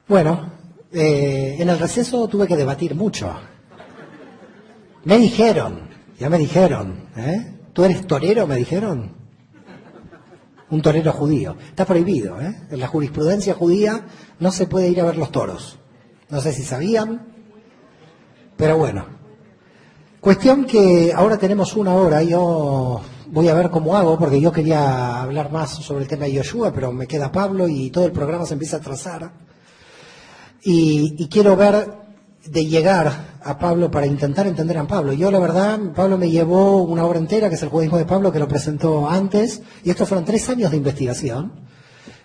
Bueno, en el receso tuve que debatir mucho. Me dijeron, ¿tú eres torero? Me dijeron. Un torero judío. Está prohibido, ¿eh? En la jurisprudencia judía no se puede ir a ver los toros. No sé si sabían, pero bueno. Cuestión que ahora tenemos una hora, yo voy a ver cómo hago, porque yo quería hablar más sobre el tema de Yoshua, pero me queda Pablo y todo el programa se empieza a trazar. Y quiero ver de llegar a Pablo para intentar entender a Pablo. Yo, la verdad, Pablo me llevó una obra entera, que es el judaísmo de Pablo, que lo presentó antes, y estos fueron 3 años de investigación,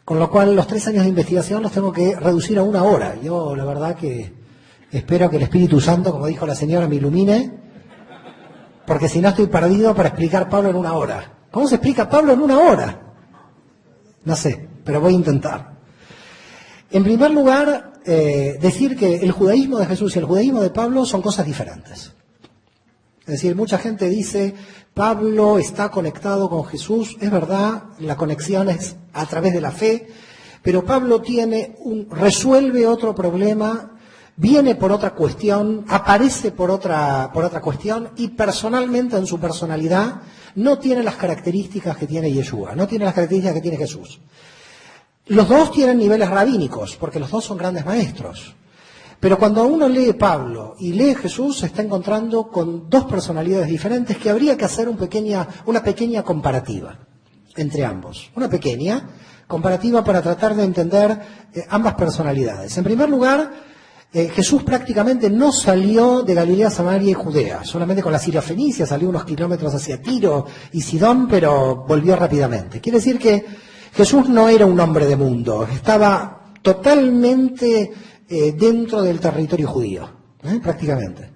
con lo cual los 3 años de investigación los tengo que reducir a 1 hora. Yo, la verdad, que espero que el Espíritu Santo, como dijo la señora, me ilumine, porque si no estoy perdido para explicar Pablo en 1 hora. ¿Cómo se explica Pablo en 1 hora? No sé, pero voy a intentar. En primer lugar, decir que el judaísmo de Jesús y el judaísmo de Pablo son cosas diferentes. Es decir, mucha gente dice, Pablo está conectado con Jesús. Es verdad, la conexión es a través de la fe, pero Pablo resuelve otro problema, viene por otra cuestión, aparece por otra cuestión, y personalmente, en su personalidad, no tiene las características que tiene Yeshua, no tiene las características que tiene Jesús. Los dos tienen niveles rabínicos, porque los dos son grandes maestros. Pero cuando uno lee Pablo y lee Jesús, se está encontrando con 2 personalidades diferentes que habría que hacer una pequeña comparativa entre ambos. Una pequeña comparativa para tratar de entender ambas personalidades. En primer lugar, Jesús prácticamente no salió de Galilea, Samaria y Judea. Solamente con la Siria Fenicia salió unos kilómetros hacia Tiro y Sidón, pero volvió rápidamente. Quiere decir que Jesús no era un hombre de mundo, estaba totalmente dentro del territorio judío, prácticamente.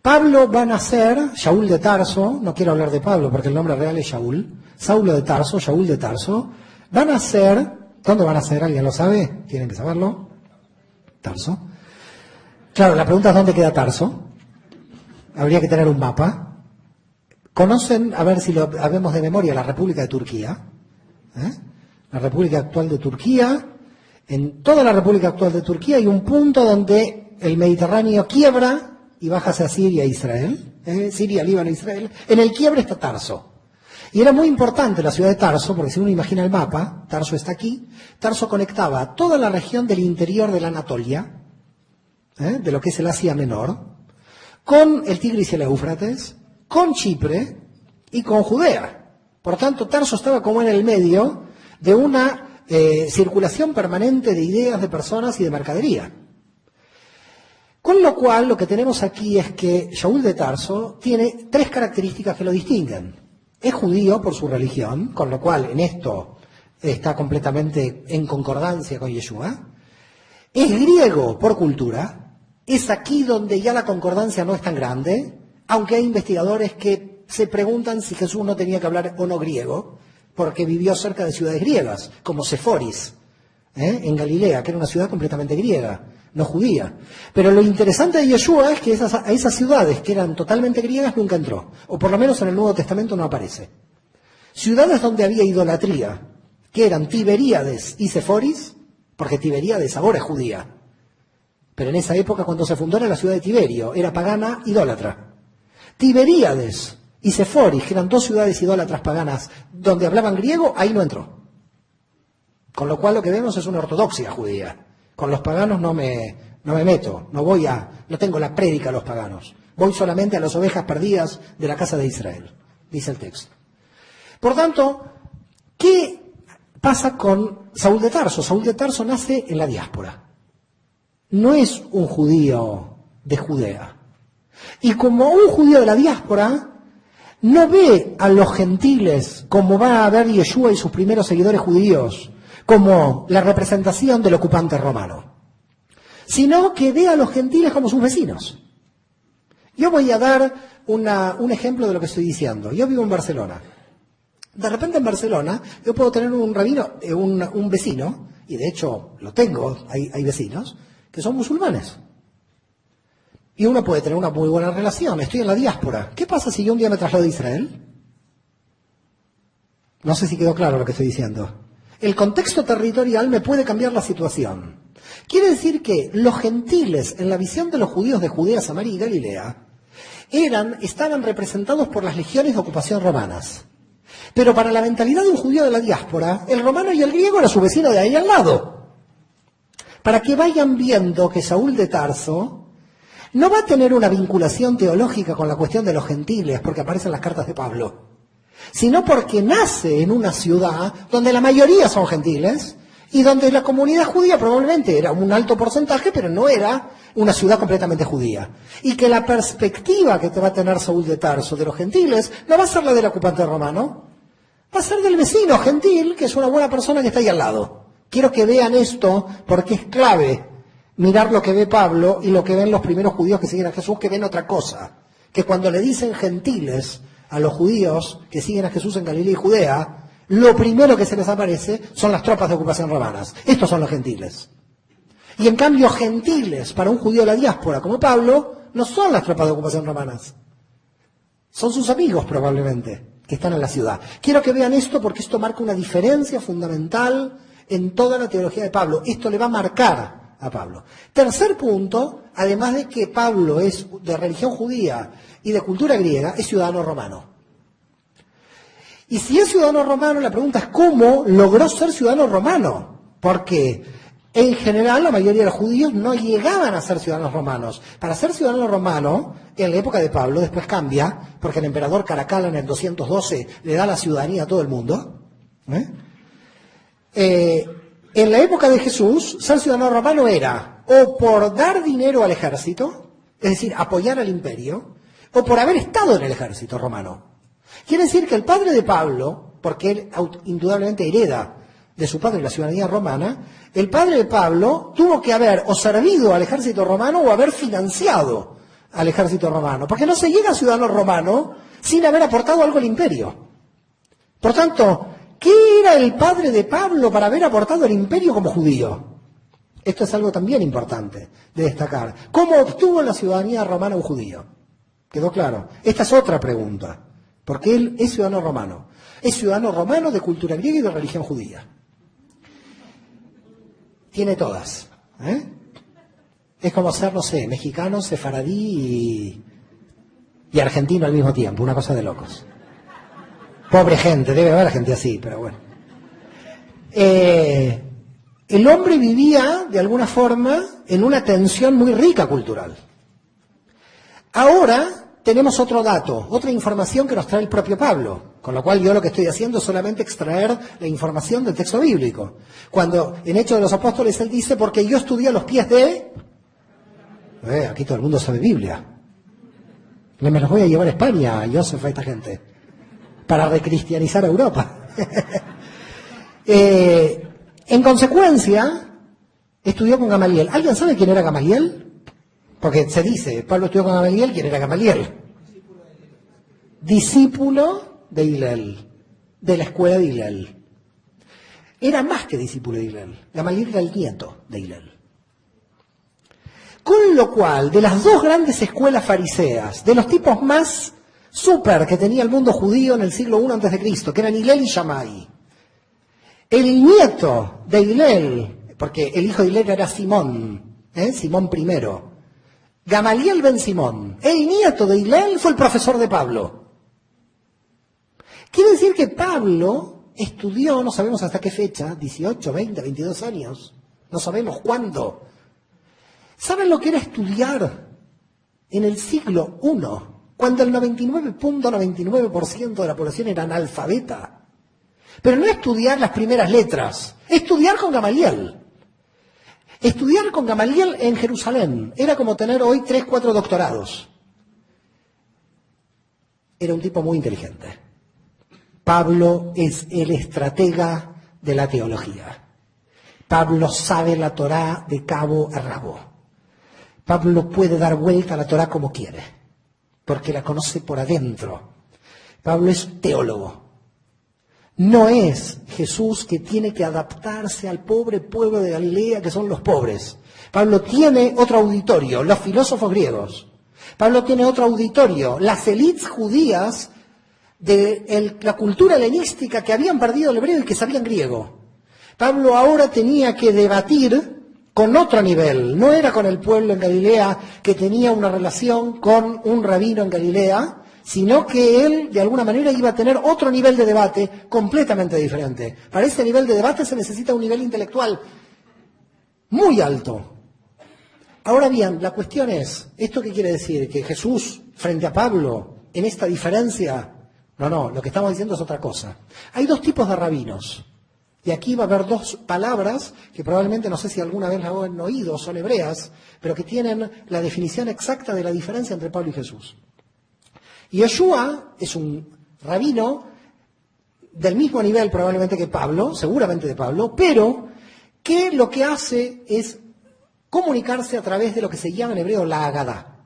Pablo va a nacer, Shaul de Tarso, no quiero hablar de Pablo porque el nombre real es Shaul, Saulo de Tarso, Shaul de Tarso, va a nacer, ¿dónde va a nacer? ¿Alguien lo sabe? ¿Tienen que saberlo? Tarso. Claro, la pregunta es ¿dónde queda Tarso? Habría que tener un mapa. ¿Conocen, a ver si lo habemos de memoria, la República de Turquía? La República actual de Turquía, en toda la República actual de Turquía hay un punto donde el Mediterráneo quiebra y baja hacia Siria e Israel, Siria, Líbano e Israel. En el quiebre está Tarso. Y era muy importante la ciudad de Tarso, porque si uno imagina el mapa, Tarso está aquí, Tarso conectaba toda la región del interior de la Anatolia, de lo que es el Asia Menor, con el Tigris y el Éufrates, con Chipre y con Judea. Por tanto, Tarso estaba como en el medio de una circulación permanente de ideas, de personas y de mercadería. Con lo cual, lo que tenemos aquí es que Shaul de Tarso tiene 3 características que lo distinguen. Es judío por su religión, con lo cual en esto está completamente en concordancia con Yeshua. Es griego por cultura. Es aquí donde ya la concordancia no es tan grande, aunque hay investigadores que se preguntan si Jesús no tenía que hablar o no griego, porque vivió cerca de ciudades griegas, como Seforis, en Galilea, que era una ciudad completamente griega, no judía. Pero lo interesante de Yeshua es que a esas ciudades que eran totalmente griegas nunca entró, o por lo menos en el Nuevo Testamento no aparece. Ciudades donde había idolatría, que eran Tiberíades y Seforis, porque Tiberíades ahora es judía, pero en esa época cuando se fundó era la ciudad de Tiberio, era pagana, idólatra. Tiberíades y Seforis, que eran 2 ciudades idólatras paganas donde hablaban griego, ahí no entró. Con lo cual lo que vemos es una ortodoxia judía. Con los paganos no me meto, no tengo la prédica a los paganos. Voy solamente a las ovejas perdidas de la casa de Israel, dice el texto. Por tanto, ¿qué pasa con Saúl de Tarso? Saúl de Tarso nace en la diáspora. No es un judío de Judea. Y como un judío de la diáspora, no ve a los gentiles como va a ver Yeshua y sus primeros seguidores judíos, como la representación del ocupante romano, sino que ve a los gentiles como sus vecinos. Yo voy a dar un ejemplo de lo que estoy diciendo. Yo vivo en Barcelona. De repente en Barcelona yo puedo tener un rabino, un vecino, y de hecho lo tengo, hay vecinos, que son musulmanes. Y uno puede tener una muy buena relación. Estoy en la diáspora. ¿Qué pasa si yo un día me traslado a Israel? No sé si quedó claro lo que estoy diciendo. El contexto territorial me puede cambiar la situación. Quiere decir que los gentiles, en la visión de los judíos de Judea, Samaria y Galilea, estaban representados por las legiones de ocupación romanas. Pero para la mentalidad de un judío de la diáspora, el romano y el griego era su vecino de ahí al lado. Para que vayan viendo que Saúl de Tarso no va a tener una vinculación teológica con la cuestión de los gentiles, porque aparecen las cartas de Pablo, sino porque nace en una ciudad donde la mayoría son gentiles y donde la comunidad judía probablemente era un alto porcentaje, pero no era una ciudad completamente judía. Y que la perspectiva que te va a tener Saúl de Tarso de los gentiles no va a ser la del ocupante romano, va a ser del vecino gentil, que es una buena persona que está ahí al lado. Quiero que vean esto porque es clave mirar lo que ve Pablo y lo que ven los primeros judíos que siguen a Jesús, que ven otra cosa. Que cuando le dicen gentiles a los judíos que siguen a Jesús en Galilea y Judea, lo primero que se les aparece son las tropas de ocupación romanas. Estos son los gentiles. Y en cambio, gentiles para un judío de la diáspora como Pablo no son las tropas de ocupación romanas. Son sus amigos probablemente que están en la ciudad. Quiero que vean esto porque esto marca una diferencia fundamental en toda la teología de Pablo. Esto le va a marcar a Pablo. Tercer punto, además de que Pablo es de religión judía y de cultura griega, es ciudadano romano. Y si es ciudadano romano, la pregunta es ¿cómo logró ser ciudadano romano? Porque en general la mayoría de los judíos no llegaban a ser ciudadanos romanos. Para ser ciudadano romano, en la época de Pablo, después cambia, porque el emperador Caracalla en el 212 le da la ciudadanía a todo el mundo. En la época de Jesús, ser ciudadano romano era o por dar dinero al ejército, es decir, apoyar al imperio, o por haber estado en el ejército romano. Quiere decir que el padre de Pablo, porque él indudablemente hereda de su padre la ciudadanía romana, el padre de Pablo tuvo que haber o servido al ejército romano o haber financiado al ejército romano, porque no se llega a ciudadano romano sin haber aportado algo al imperio. Por tanto, ¿qué era el padre de Pablo para haber aportado al imperio como judío? Esto es algo también importante de destacar. ¿Cómo obtuvo la ciudadanía romana un judío? ¿Quedó claro? Esta es otra pregunta. Porque él es ciudadano romano. Es ciudadano romano de cultura griega y de religión judía. Tiene todas. Es como ser, no sé, mexicano, sefaradí y argentino al mismo tiempo. Una cosa de locos. Pobre gente, debe haber gente así, pero bueno. El hombre vivía, de alguna forma, en una tensión muy rica cultural. Ahora tenemos otro dato, otra información que nos trae el propio Pablo, con lo cual yo lo que estoy haciendo es solamente extraer la información del texto bíblico. Cuando en Hechos de los Apóstoles él dice, porque yo estudié a los pies de... aquí todo el mundo sabe Biblia. Me los voy a llevar a España, a Joseph, a esta gente, para recristianizar a Europa. En consecuencia, estudió con Gamaliel. ¿Alguien sabe quién era Gamaliel? Porque se dice, Pablo estudió con Gamaliel, ¿quién era Gamaliel? Discípulo de Hillel, de la escuela de Hillel. Era más que discípulo de Hillel. Gamaliel era el nieto de Hillel. Con lo cual, de las dos grandes escuelas fariseas, de los tipos más súper que tenía el mundo judío en el siglo I a.C., que eran Hillel y Shammai, el nieto de Hillel, porque el hijo de Hillel era Simón, Simón I, Gamaliel ben Simón, el nieto de Hillel, fue el profesor de Pablo. Quiere decir que Pablo estudió, no sabemos hasta qué fecha, 18, 20, 22 años, no sabemos cuándo. ¿Saben lo que era estudiar en el siglo I, cuando el 99.99% de la población era analfabeta? Pero no estudiar las primeras letras, estudiar con Gamaliel. Estudiar con Gamaliel en Jerusalén era como tener hoy 3, 4 doctorados. Era un tipo muy inteligente. Pablo es el estratega de la teología. Pablo sabe la Torá de cabo a rabo. Pablo puede dar vuelta a la Torá como quiere, porque la conoce por adentro. Pablo es teólogo. No es Jesús que tiene que adaptarse al pobre pueblo de Galilea, que son los pobres. Pablo tiene otro auditorio, los filósofos griegos. Pablo tiene otro auditorio, las élites judías de la cultura helenística que habían perdido el hebreo y que sabían griego. Pablo ahora tenía que debatir con otro nivel. No era con el pueblo en Galilea que tenía una relación con un rabino en Galilea, sino que él, de alguna manera, iba a tener otro nivel de debate completamente diferente. Para ese nivel de debate se necesita un nivel intelectual muy alto. Ahora bien, la cuestión es, ¿esto qué quiere decir? ¿Que Jesús, frente a Pablo, en esta diferencia? No, lo que estamos diciendo es otra cosa. Hay dos tipos de rabinos. Y aquí va a haber dos palabras que probablemente, no sé si alguna vez las han oído, son hebreas, pero que tienen la definición exacta de la diferencia entre Pablo y Jesús. Yeshua es un rabino del mismo nivel probablemente que Pablo, seguramente de Pablo, pero que lo que hace es comunicarse a través de lo que se llama en hebreo la Agadá.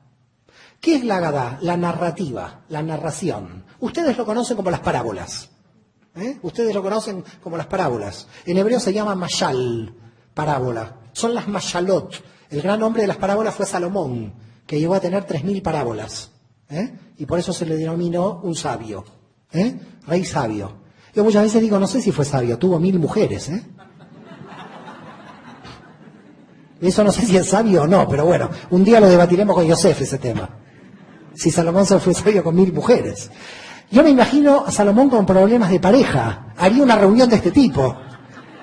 ¿Qué es la Agadá? La narrativa, la narración. Ustedes lo conocen como las parábolas. Ustedes lo conocen como las parábolas. En hebreo se llama mashal, parábola. Son las mashalot. El gran hombre de las parábolas fue Salomón, que llegó a tener 3000 parábolas. Y por eso se le denominó un sabio. Rey sabio. Yo muchas veces digo, no sé si fue sabio, tuvo 1000 mujeres. Eso no sé si es sabio o no, pero bueno, un día lo debatiremos con Yosef ese tema. Si Salomón se fue sabio con 1000 mujeres. Yo me imagino a Salomón con problemas de pareja. Haría una reunión de este tipo.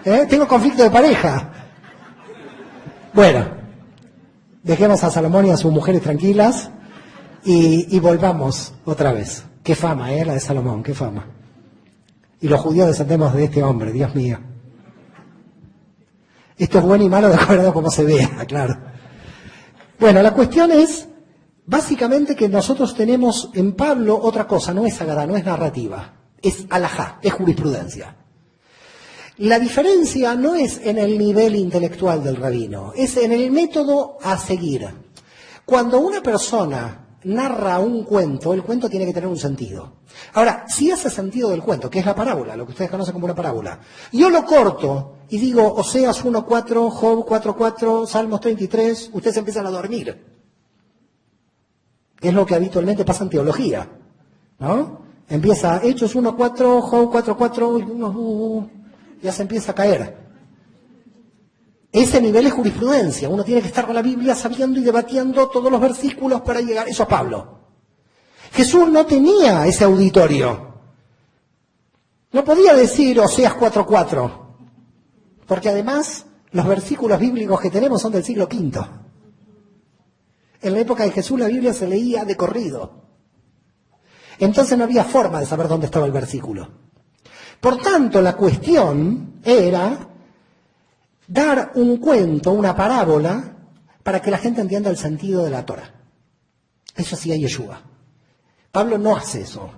Tengo conflicto de pareja. Bueno, dejemos a Salomón y a sus mujeres tranquilas y volvamos otra vez. Qué fama, la de Salomón, qué fama. Y los judíos descendemos de este hombre, Dios mío. Esto es bueno y malo de acuerdo a cómo se vea, claro. Bueno, la cuestión es, básicamente, que nosotros tenemos en Pablo otra cosa, no es agadá, no es narrativa, es alajá, es jurisprudencia. La diferencia no es en el nivel intelectual del rabino, es en el método a seguir. Cuando una persona narra un cuento, el cuento tiene que tener un sentido. Ahora, si ese sentido del cuento, que es la parábola, lo que ustedes conocen como una parábola, yo lo corto y digo Oseas 1:4, Job 4:4, Salmos 33, ustedes empiezan a dormir. Es lo que habitualmente pasa en teología, ¿no? Empieza Hechos 1:4, Job 4:4, ya se empieza a caer. Ese nivel es jurisprudencia. Uno tiene que estar con la Biblia sabiendo y debatiendo todos los versículos para llegar. Eso es Pablo. Jesús no tenía ese auditorio. No podía decir Oseas 4:4, porque además los versículos bíblicos que tenemos son del siglo V. En la época de Jesús la Biblia se leía de corrido. Entonces no había forma de saber dónde estaba el versículo. Por tanto, la cuestión era dar un cuento, una parábola, para que la gente entienda el sentido de la Torah. Eso hacía Yeshua. Pablo no hace eso.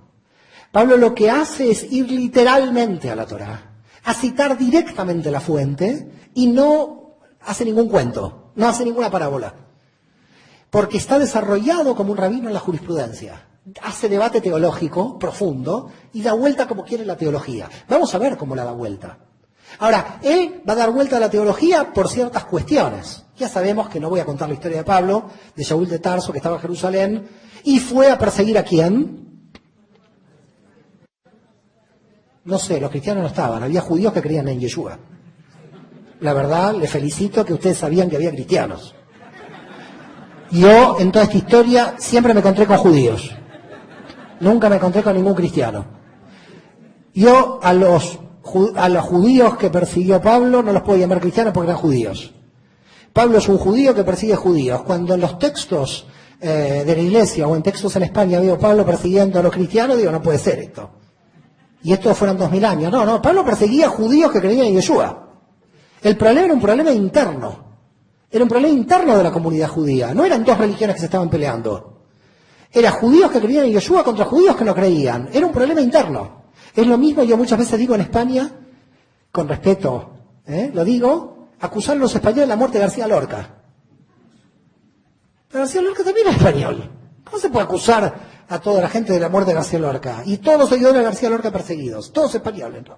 Pablo lo que hace es ir literalmente a la Torah, a citar directamente la fuente, y no hace ningún cuento, no hace ninguna parábola. Porque está desarrollado como un rabino en la jurisprudencia. Hace debate teológico profundo y da vuelta como quiere la teología. Vamos a ver cómo la da vuelta. Ahora, él va a dar vuelta a la teología por ciertas cuestiones. Ya sabemos que no voy a contar la historia de Pablo, de Saúl de Tarso, que estaba en Jerusalén, y fue a perseguir ¿a quién? No sé, los cristianos no estaban, había judíos que creían en Yeshua. La verdad, les felicito que ustedes sabían que había cristianos. Yo, en toda esta historia, siempre me encontré con judíos. Nunca me encontré con ningún cristiano. Yo, a los judíos que persiguió Pablo no los puedo llamar cristianos porque eran judíos. Pablo es un judío que persigue judíos. Cuando en los textos de la iglesia o en textos en España veo Pablo persiguiendo a los cristianos, digo, no puede ser esto. Y estos fueron 2000 años. No, Pablo perseguía a judíos que creían en Yeshua. El problema era un problema interno. Era un problema interno de la comunidad judía. No eran dos religiones que se estaban peleando. Eran judíos que creían en Yeshua contra judíos que no creían. Era un problema interno. Es lo mismo, yo muchas veces digo en España, con respeto, lo digo, acusar a los españoles de la muerte de García Lorca. Pero García Lorca también es español. ¿Cómo se puede acusar a toda la gente de la muerte de García Lorca? Y todos los seguidores de García Lorca perseguidos, todos españoles, ¿no?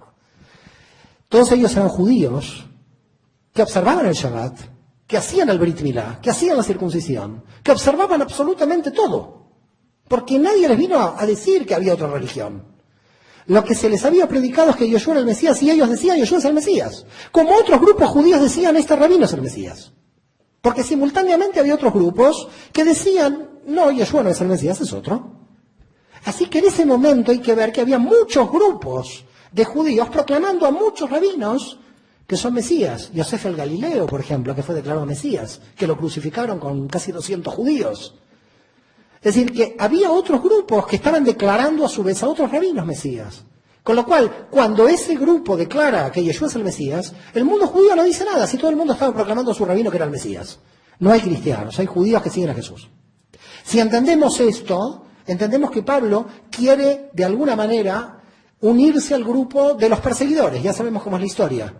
Todos ellos eran judíos que observaban el Shabbat, que hacían el Brit Milá, que hacían la circuncisión, que observaban absolutamente todo. Porque nadie les vino a decir que había otra religión. Lo que se les había predicado es que Yeshua era el Mesías, y ellos decían Yeshua es el Mesías. Como otros grupos judíos decían, este rabino es el Mesías. Porque simultáneamente había otros grupos que decían, no, Yeshua no es el Mesías, es otro. Así que en ese momento hay que ver que había muchos grupos de judíos proclamando a muchos rabinos que son Mesías. Yosef el Galileo, por ejemplo, que fue declarado Mesías, que lo crucificaron con casi 200 judíos. Es decir, que había otros grupos que estaban declarando a su vez a otros rabinos Mesías. Con lo cual, cuando ese grupo declara que Yeshua es el Mesías, el mundo judío no dice nada, si todo el mundo estaba proclamando a su rabino que era el Mesías. No hay cristianos, hay judíos que siguen a Jesús. Si entendemos esto, entendemos que Pablo quiere, de alguna manera, unirse al grupo de los perseguidores. Ya sabemos cómo es la historia.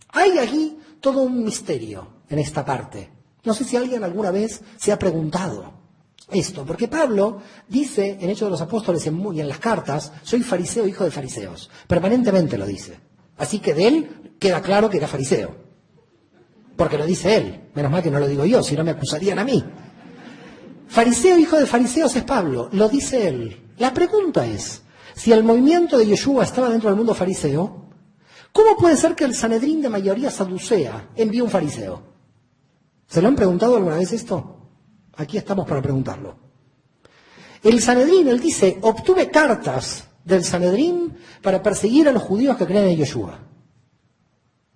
Hay aquí todo un misterio en esta parte. No sé si alguien alguna vez se ha preguntado esto, porque Pablo dice en Hechos de los Apóstoles y en las cartas, soy fariseo, hijo de fariseos. Permanentemente lo dice. Así que de él queda claro que era fariseo. Porque lo dice él. Menos mal que no lo digo yo, si no me acusarían a mí. Fariseo, hijo de fariseos es Pablo, lo dice él. La pregunta es, si el movimiento de Yeshua estaba dentro del mundo fariseo, ¿cómo puede ser que el Sanedrín de mayoría saducea envíe un fariseo? ¿Se lo han preguntado alguna vez esto? Aquí estamos para preguntarlo. El Sanedrín, él dice, obtuve cartas del Sanedrín para perseguir a los judíos que creen en Yeshua.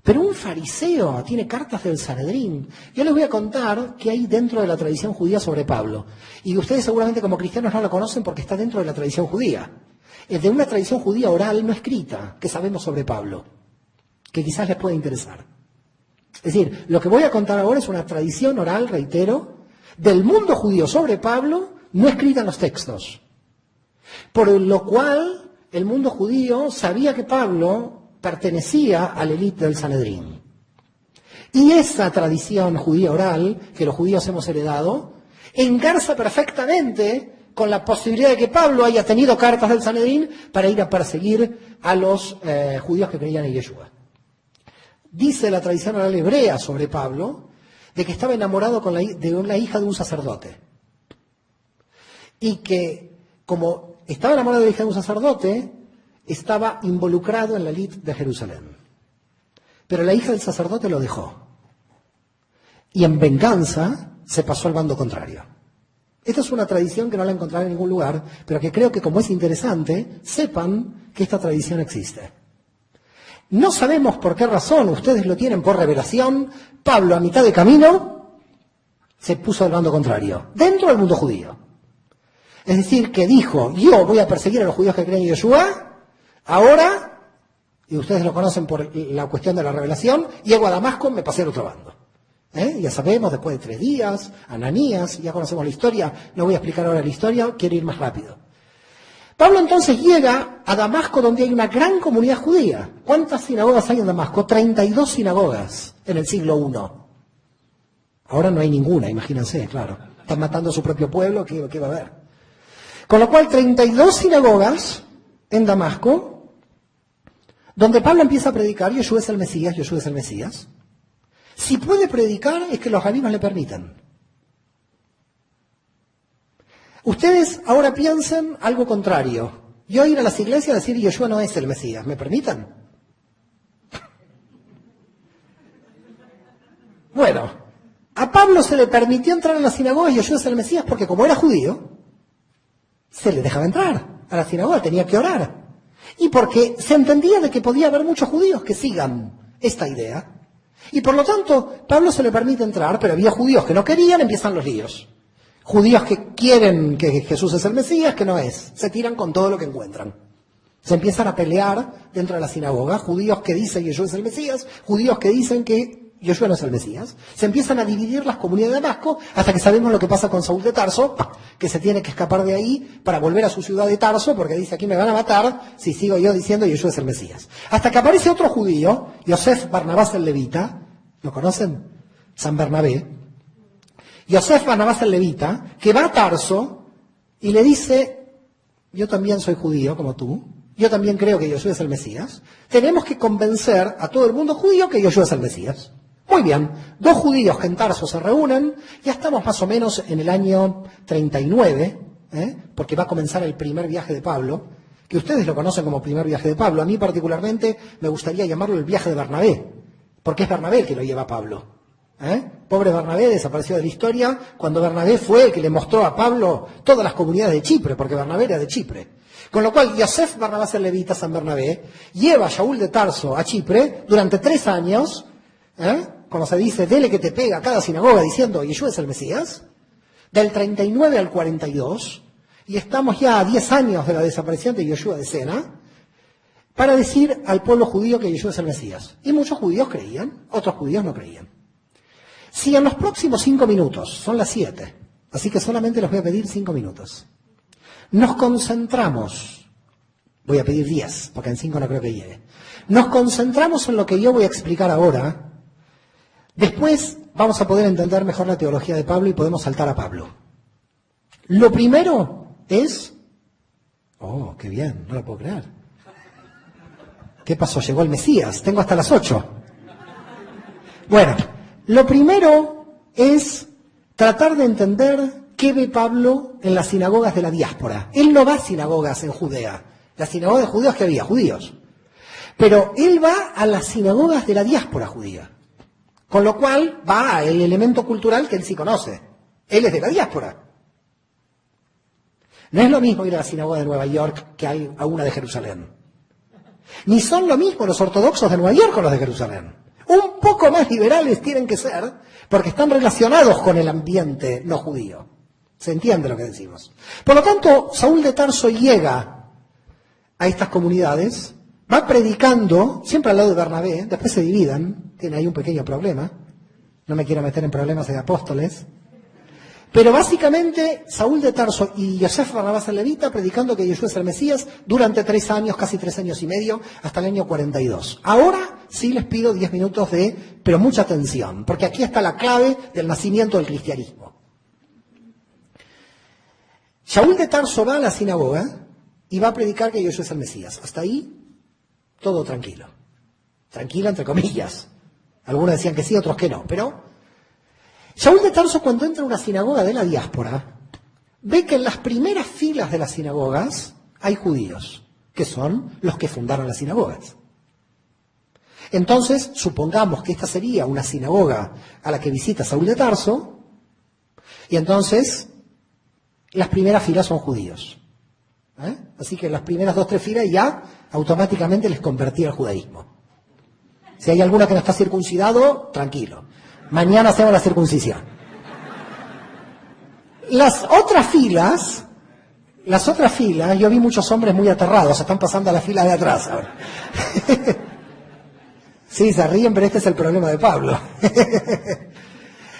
Pero un fariseo tiene cartas del Sanedrín. Yo les voy a contar qué hay dentro de la tradición judía sobre Pablo. Y ustedes seguramente como cristianos no lo conocen porque está dentro de la tradición judía. Es de una tradición judía oral no escrita que sabemos sobre Pablo, que quizás les pueda interesar. Es decir, lo que voy a contar ahora es una tradición oral, reitero, del mundo judío sobre Pablo, no escrita en los textos. Por lo cual, el mundo judío sabía que Pablo pertenecía a la élite del Sanedrín. Y esa tradición judía oral, que los judíos hemos heredado, engarza perfectamente con la posibilidad de que Pablo haya tenido cartas del Sanedrín para ir a perseguir a los judíos que creían en Yeshua. Dice la tradición oral hebrea sobre Pablo, de que estaba enamorado de una hija de un sacerdote. Y que, como estaba enamorado de la hija de un sacerdote, estaba involucrado en la élite de Jerusalén. Pero la hija del sacerdote lo dejó. Y en venganza se pasó al bando contrario. Esta es una tradición que no la encontraré en ningún lugar, pero que creo que como es interesante, sepan que esta tradición existe. No sabemos por qué razón, ustedes lo tienen por revelación, Pablo a mitad de camino se puso al bando contrario, dentro del mundo judío. Es decir, que dijo, yo voy a perseguir a los judíos que creen en Yeshua, ahora, y ustedes lo conocen por la cuestión de la revelación, llego a Damasco, me pasé al otro bando. Ya sabemos, después de 3 días, Ananías, ya conocemos la historia, no voy a explicar ahora la historia, quiero ir más rápido. Pablo entonces llega a Damasco, donde hay una gran comunidad judía. ¿Cuántas sinagogas hay en Damasco? 32 sinagogas en el siglo I. Ahora no hay ninguna, imagínense, claro. Están matando a su propio pueblo, ¿qué va a haber? Con lo cual, 32 sinagogas en Damasco, donde Pablo empieza a predicar, Yeshua es el Mesías, Yeshua es el Mesías. Si puede predicar, es que los rabinos le permiten. Ustedes ahora piensen algo contrario. Yo ir a las iglesias a decir Yeshua no es el Mesías. ¿Me permitan? Bueno, a Pablo se le permitió entrar en la sinagoga y Yeshua es el Mesías porque como era judío, se le dejaba entrar a la sinagoga, tenía que orar. Y porque se entendía de que podía haber muchos judíos que sigan esta idea. Y por lo tanto, Pablo se le permite entrar, pero había judíos que no querían, empiezan los líos. Judíos que quieren que Jesús es el Mesías, que no es. Se tiran con todo lo que encuentran. Se empiezan a pelear dentro de la sinagoga. Judíos que dicen que Yeshua es el Mesías, judíos que dicen que Yeshua no es el Mesías. Se empiezan a dividir las comunidades de Damasco hasta que sabemos lo que pasa con Saúl de Tarso, que se tiene que escapar de ahí para volver a su ciudad de Tarso, porque dice aquí me van a matar si sigo yo diciendo que Yeshua es el Mesías. Hasta que aparece otro judío, Yosef Barnabás el Levita, ¿lo conocen? San Bernabé. Yosef Barnabás el Levita, que va a Tarso y le dice, yo también soy judío como tú, yo también creo que Yeshua es el Mesías, tenemos que convencer a todo el mundo judío que Yeshua es el Mesías. Muy bien, 2 judíos que en Tarso se reúnen, ya estamos más o menos en el año 39, porque va a comenzar el primer viaje de Pablo, que ustedes lo conocen como primer viaje de Pablo. A mí particularmente me gustaría llamarlo el viaje de Bernabé, porque es Bernabé el que lo lleva a Pablo. Pobre Bernabé desapareció de la historia cuando Bernabé fue el que le mostró a Pablo todas las comunidades de Chipre, porque Bernabé era de Chipre. Con lo cual, Yosef Barnabás el Levita, San Bernabé, lleva a Shaul de Tarso a Chipre durante 3 años, como se dice, dele que te pega a cada sinagoga diciendo, Yeshua es el Mesías, del 39 al 42, y estamos ya a 10 años de la desaparición de Yeshua de Sena, para decir al pueblo judío que Yeshua es el Mesías. Y muchos judíos creían, otros judíos no creían. Si en los próximos 5 minutos, son las 7, así que solamente les voy a pedir 5 minutos, nos concentramos, voy a pedir 10, porque en 5 no creo que llegue, nos concentramos en lo que yo voy a explicar ahora, después vamos a poder entender mejor la teología de Pablo y podemos saltar a Pablo. Lo primero es, oh, qué bien, no lo puedo creer. ¿Qué pasó? Llegó el Mesías, tengo hasta las 8. Bueno, lo primero es tratar de entender qué ve Pablo en las sinagogas de la diáspora. Él no va a sinagogas en Judea. Las sinagogas de judíos que había, judíos. Pero él va a las sinagogas de la diáspora judía. Con lo cual va al elemento cultural que él sí conoce. Él es de la diáspora. No es lo mismo ir a la sinagoga de Nueva York que a una de Jerusalén. Ni son lo mismo los ortodoxos de Nueva York con los de Jerusalén. Un poco más liberales tienen que ser, porque están relacionados con el ambiente no judío. ¿Se entiende lo que decimos? Por lo tanto, Saúl de Tarso llega a estas comunidades, va predicando, siempre al lado de Bernabé, después se dividen, tiene ahí un pequeño problema, no me quiero meter en problemas de apóstoles, pero básicamente Saúl de Tarso y Yosef Barnabás el Levita predicando que Yeshua es el Mesías durante 3 años, casi 3 años y medio, hasta el año 42. Ahora sí les pido 10 minutos pero mucha atención, porque aquí está la clave del nacimiento del cristianismo. Saúl de Tarso va a la sinagoga y va a predicar que Yeshua es el Mesías. Hasta ahí, todo tranquilo. Tranquilo entre comillas. Algunos decían que sí, otros que no, pero Saúl de Tarso, cuando entra a una sinagoga de la diáspora, ve que en las primeras filas de las sinagogas hay judíos, que son los que fundaron las sinagogas. Entonces, supongamos que esta sería una sinagoga a la que visita Saúl de Tarso, y entonces las primeras filas son judíos. Así que las primeras 2 o 3 filas ya automáticamente les convertía al judaísmo. Si hay alguno que no está circuncidado, tranquilo. Mañana hacemos la circuncisión. Las otras filas, yo vi muchos hombres muy aterrados, están pasando a la fila de atrás ahora. Sí, se ríen, pero este es el problema de Pablo.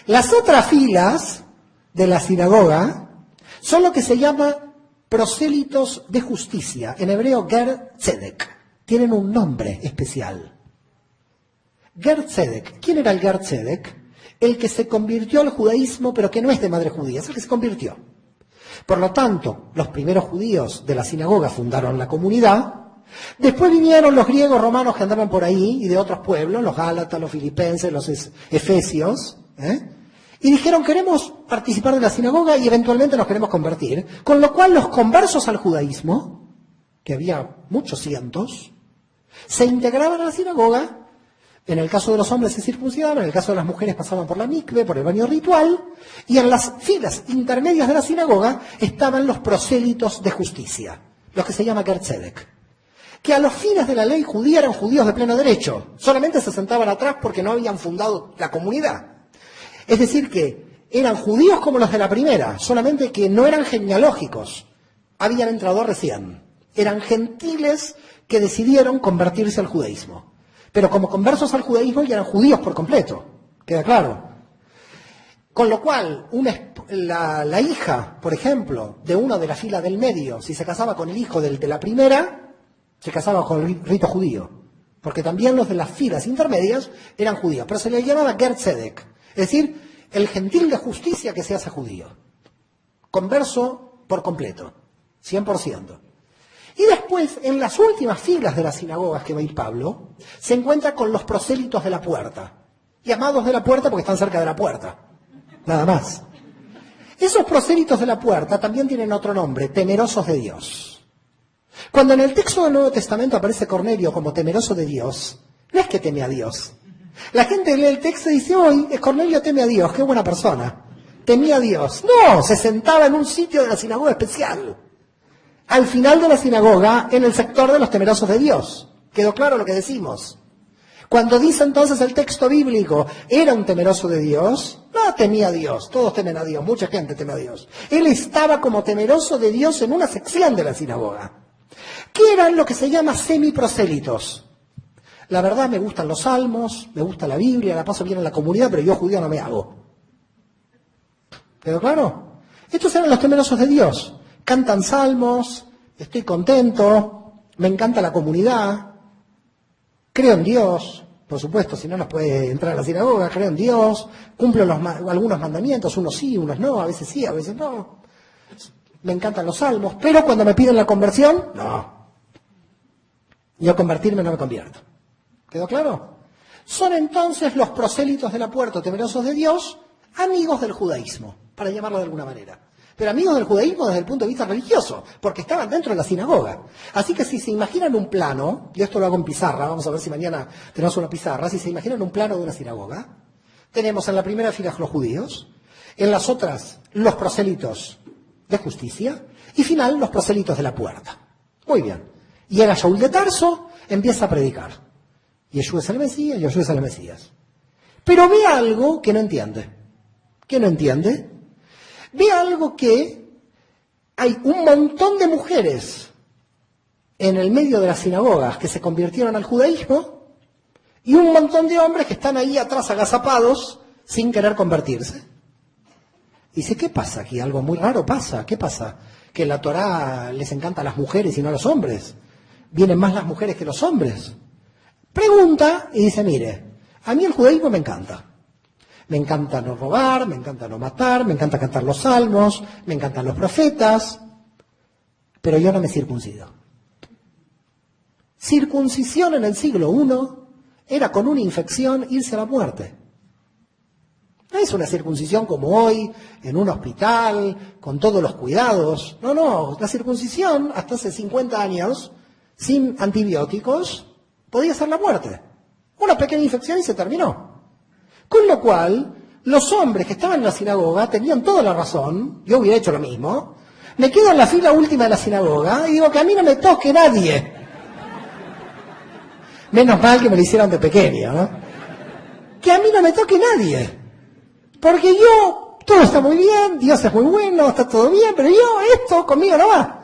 Las otras filas de la sinagoga son lo que se llama prosélitos de justicia, en hebreo Ger Tzedek. Tienen un nombre especial. Ger Tzedek. ¿Quién era el Ger Tzedek? El que se convirtió al judaísmo, pero que no es de madre judía, es el que se convirtió. Por lo tanto, los primeros judíos de la sinagoga fundaron la comunidad. Después vinieron los griegos romanos que andaban por ahí y de otros pueblos, los gálatas, los filipenses, los efesios, y dijeron, queremos participar de la sinagoga y eventualmente nos queremos convertir. Con lo cual los conversos al judaísmo, que había muchos cientos, se integraban a la sinagoga. En el caso de los hombres se circuncidaban, en el caso de las mujeres pasaban por la mikve, por el baño ritual, y en las filas intermedias de la sinagoga estaban los prosélitos de justicia, los que se llama Ger Tzedek, que a los fines de la ley judía eran judíos de pleno derecho, solamente se sentaban atrás porque no habían fundado la comunidad. Es decir, que eran judíos como los de la primera, solamente que no eran genealógicos, habían entrado recién, eran gentiles que decidieron convertirse al judaísmo. Pero como conversos al judaísmo ya eran judíos por completo, queda claro. Con lo cual, la hija, por ejemplo, de uno de la fila del medio, si se casaba con el hijo de la primera, se casaba con el rito judío. Porque también los de las filas intermedias eran judíos, pero se les llamaba Ger Tzedek, es decir, el gentil de justicia que se hace judío. Converso por completo, 100%. Y después, en las últimas filas de las sinagogas que va a ir Pablo, se encuentra con los prosélitos de la puerta. Llamados de la puerta porque están cerca de la puerta. Nada más. Esos prosélitos de la puerta también tienen otro nombre, temerosos de Dios. Cuando en el texto del Nuevo Testamento aparece Cornelio como temeroso de Dios, no es que teme a Dios, La gente lee el texto y dice, hoy Cornelio teme a Dios, qué buena persona. Temía a Dios. No, se sentaba en un sitio de la sinagoga especial. Al final de la sinagoga, en el sector de los temerosos de Dios. ¿Quedó claro lo que decimos? Cuando dice entonces el texto bíblico, era un temeroso de Dios, no temía a Dios, todos temen a Dios, mucha gente teme a Dios. Él estaba como temeroso de Dios en una sección de la sinagoga, que eran lo que se llama semiprosélitos. La verdad me gustan los salmos, me gusta la Biblia, la paso bien en la comunidad, pero yo judío no me hago. ¿Quedó claro? Estos eran los temerosos de Dios. Cantan salmos, estoy contento, me encanta la comunidad. Creo en Dios, por supuesto, si no nos puede entrar a la sinagoga, creo en Dios, cumplo algunos mandamientos, unos sí, unos no, a veces no. Me encantan los salmos, pero cuando me piden la conversión, no. Yo convertirme no me convierto. ¿Quedó claro? Son entonces los prosélitos de la puerta, temerosos de Dios, amigos del judaísmo, para llamarlo de alguna manera. Pero amigos del judaísmo desde el punto de vista religioso, porque estaban dentro de la sinagoga. Así que si se imaginan un plano, y esto lo hago en pizarra, vamos a ver si mañana tenemos una pizarra, si se imaginan un plano de una sinagoga, tenemos en la primera fila los judíos, en las otras los prosélitos de justicia, y final los prosélitos de la puerta. Muy bien. Llega Shaul de Tarso, empieza a predicar. Yeshua es el Mesías, Yeshua es el Mesías. Pero ve algo que no entiende. ¿Qué no entiende? Ve algo que hay un montón de mujeres en el medio de las sinagogas que se convirtieron al judaísmo y un montón de hombres que están ahí atrás agazapados sin querer convertirse. Dice, ¿qué pasa aquí? Algo muy raro pasa. ¿Qué pasa? Que en la Torá les encanta a las mujeres y no a los hombres. Vienen más las mujeres que los hombres. Pregunta y dice, mire, a mí el judaísmo me encanta. Me encanta no robar, me encanta no matar, me encanta cantar los salmos, me encantan los profetas, pero yo no me circuncido. Circuncisión en el siglo I era con una infección irse a la muerte. No es una circuncisión como hoy, en un hospital, con todos los cuidados. No, la circuncisión hasta hace 50 años, sin antibióticos, podía ser la muerte. Una pequeña infección y se terminó. Con lo cual, los hombres que estaban en la sinagoga tenían toda la razón, yo hubiera hecho lo mismo, me quedo en la fila última de la sinagoga y digo que a mí no me toque nadie. Menos mal que me lo hicieron de pequeño, ¿no? Que a mí no me toque nadie. Porque yo, todo está muy bien, Dios es muy bueno, está todo bien, pero yo, esto conmigo no va.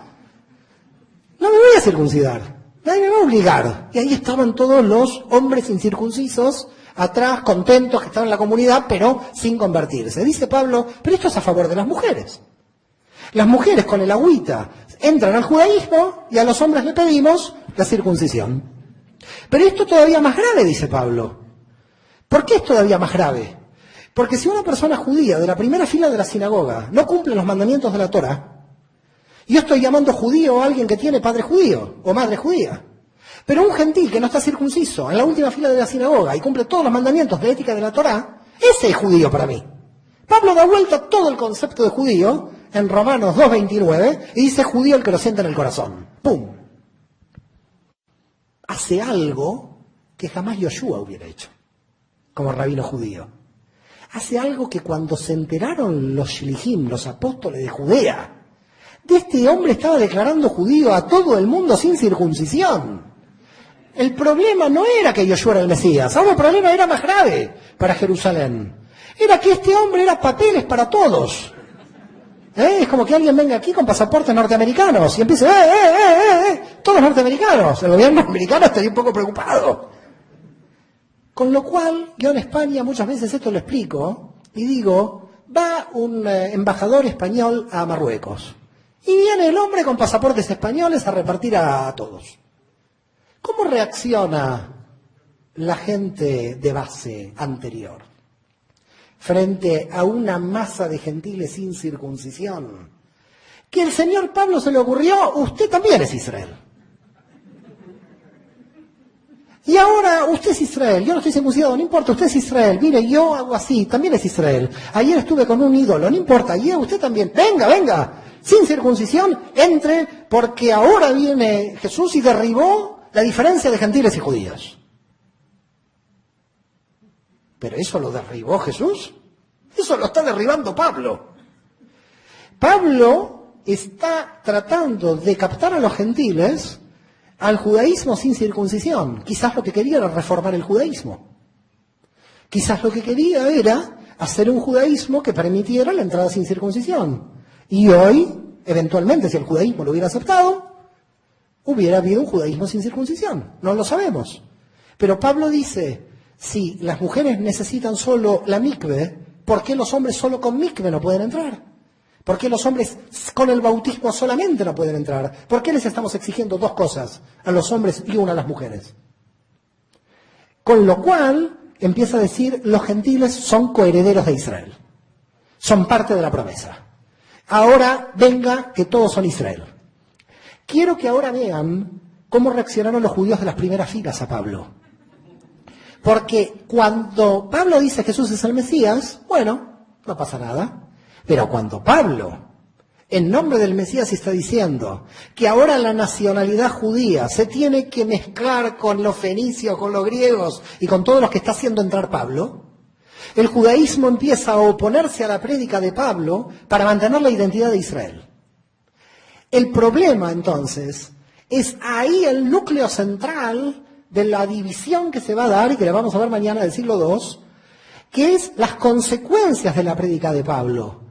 No me voy a circuncidar, nadie me va a obligar. Y ahí estaban todos los hombres incircuncisos, atrás, contentos que estaban en la comunidad, pero sin convertirse. Dice Pablo, pero esto es a favor de las mujeres. Las mujeres con el agüita entran al judaísmo y a los hombres le pedimos la circuncisión. Pero esto es todavía más grave, dice Pablo. ¿Por qué es todavía más grave? Porque si una persona judía de la primera fila de la sinagoga no cumple los mandamientos de la Torá, yo estoy llamando judío a alguien que tiene padre judío o madre judía. Pero un gentil que no está circunciso en la última fila de la sinagoga y cumple todos los mandamientos de ética de la Torá, ese es judío para mí. Pablo da vuelta todo el concepto de judío en Romanos 2:29 y dice judío el que lo siente en el corazón. ¡Pum! Hace algo que jamás Yoshua hubiera hecho, como rabino judío. Hace algo que cuando se enteraron los shlichim, los apóstoles de Judea, de este hombre estaba declarando judío a todo el mundo sin circuncisión. El problema no era que Yoshua era el Mesías, ahora el problema era más grave para Jerusalén. Era que este hombre era papeles para todos. Es como que alguien venga aquí con pasaportes norteamericanos y empiece, todos norteamericanos. El gobierno americano estaría un poco preocupado. Con lo cual, yo en España muchas veces esto lo explico y digo, va un embajador español a Marruecos y viene el hombre con pasaportes españoles a repartir a todos. ¿Cómo reacciona la gente de base anterior frente a una masa de gentiles sin circuncisión? Que el señor Pablo se le ocurrió, usted también es Israel. Y ahora usted es Israel, yo no estoy circuncidado, no importa, usted es Israel, mire, yo hago así, también es Israel. Ayer estuve con un ídolo, no importa, ayer usted también, venga, sin circuncisión, entre, porque ahora viene Jesús y derribó la diferencia de gentiles y judíos. Pero eso lo derribó Jesús. Eso lo está derribando Pablo. Pablo está tratando de captar a los gentiles al judaísmo sin circuncisión. Quizás lo que quería era reformar el judaísmo. Quizás lo que quería era hacer un judaísmo que permitiera la entrada sin circuncisión. Y hoy, eventualmente, si el judaísmo lo hubiera aceptado, hubiera habido un judaísmo sin circuncisión. No lo sabemos. Pero Pablo dice, si las mujeres necesitan solo la mikve, ¿por qué los hombres solo con mikve no pueden entrar? ¿Por qué los hombres con el bautismo solamente no pueden entrar? ¿Por qué les estamos exigiendo dos cosas a los hombres y una a las mujeres? Con lo cual empieza a decir, los gentiles son coherederos de Israel. Son parte de la promesa. Ahora venga que todos son Israel. Quiero que ahora vean cómo reaccionaron los judíos de las primeras filas a Pablo. Porque cuando Pablo dice Jesús es el Mesías, bueno, no pasa nada. Pero cuando Pablo, en nombre del Mesías, está diciendo que ahora la nacionalidad judía se tiene que mezclar con los fenicios, con los griegos y con todos los que está haciendo entrar Pablo, el judaísmo empieza a oponerse a la prédica de Pablo para mantener la identidad de Israel. El problema, entonces, es ahí el núcleo central de la división que se va a dar y que la vamos a ver mañana del siglo II, que es las consecuencias de la prédica de Pablo.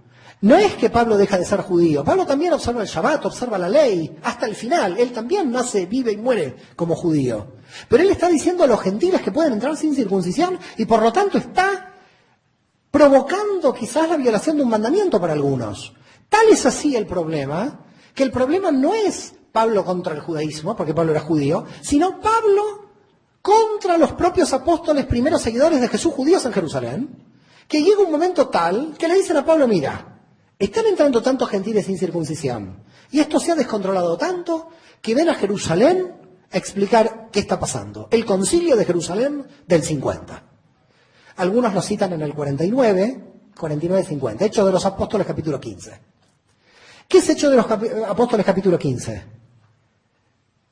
No es que Pablo deja de ser judío. Pablo también observa el Shabbat, observa la ley, hasta el final. Él también nace, vive y muere como judío. Pero él está diciendo a los gentiles que pueden entrar sin circuncisión y por lo tanto está provocando quizás la violación de un mandamiento para algunos. Tal es así el problema, que el problema no es Pablo contra el judaísmo, porque Pablo era judío, sino Pablo contra los propios apóstoles, primeros seguidores de Jesús, judíos en Jerusalén, que llega un momento tal que le dicen a Pablo, mira, están entrando tantos gentiles sin circuncisión, y esto se ha descontrolado tanto que ven a Jerusalén a explicar qué está pasando. El concilio de Jerusalén del 50. Algunos lo citan en el 49-50, Hechos de los Apóstoles capítulo 15. ¿Qué es Hechos de los Apóstoles capítulo 15?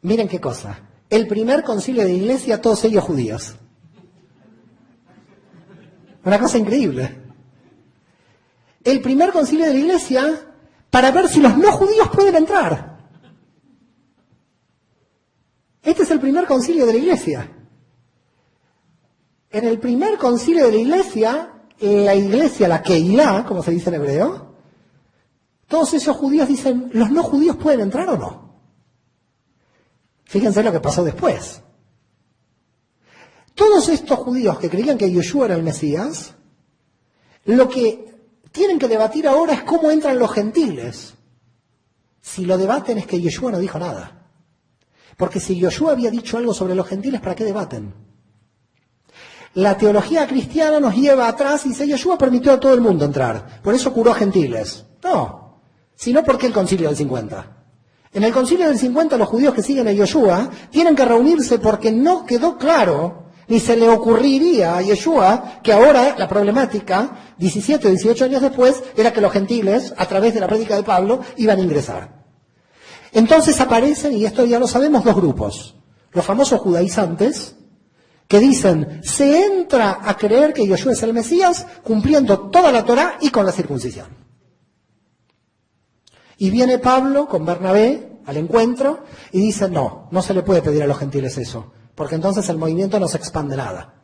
Miren qué cosa. El primer concilio de la iglesia, todos ellos judíos. Una cosa increíble. El primer concilio de la iglesia para ver si los no judíos pueden entrar. Este es el primer concilio de la iglesia. En el primer concilio de la iglesia, la Keilah, como se dice en hebreo, todos esos judíos dicen, ¿los no judíos pueden entrar o no? Fíjense lo que pasó después. Todos estos judíos que creían que Yeshua era el Mesías, lo que tienen que debatir ahora es cómo entran los gentiles. Si lo debaten es que Yeshua no dijo nada. Porque si Yeshua había dicho algo sobre los gentiles, ¿para qué debaten? La teología cristiana nos lleva atrás y dice, Yeshua permitió a todo el mundo entrar, por eso curó a gentiles. No, sino porque el concilio del 50. En el concilio del 50 los judíos que siguen a Yeshua tienen que reunirse porque no quedó claro, ni se le ocurriría a Yeshua que ahora la problemática, 17 o 18 años después, era que los gentiles, a través de la prédica de Pablo, iban a ingresar. Entonces aparecen, y esto ya lo sabemos, dos grupos. Los famosos judaizantes, que dicen, se entra a creer que Yeshua es el Mesías cumpliendo toda la Torá y con la circuncisión. Y viene Pablo con Bernabé al encuentro y dice, no se le puede pedir a los gentiles eso, porque entonces el movimiento no se expande nada.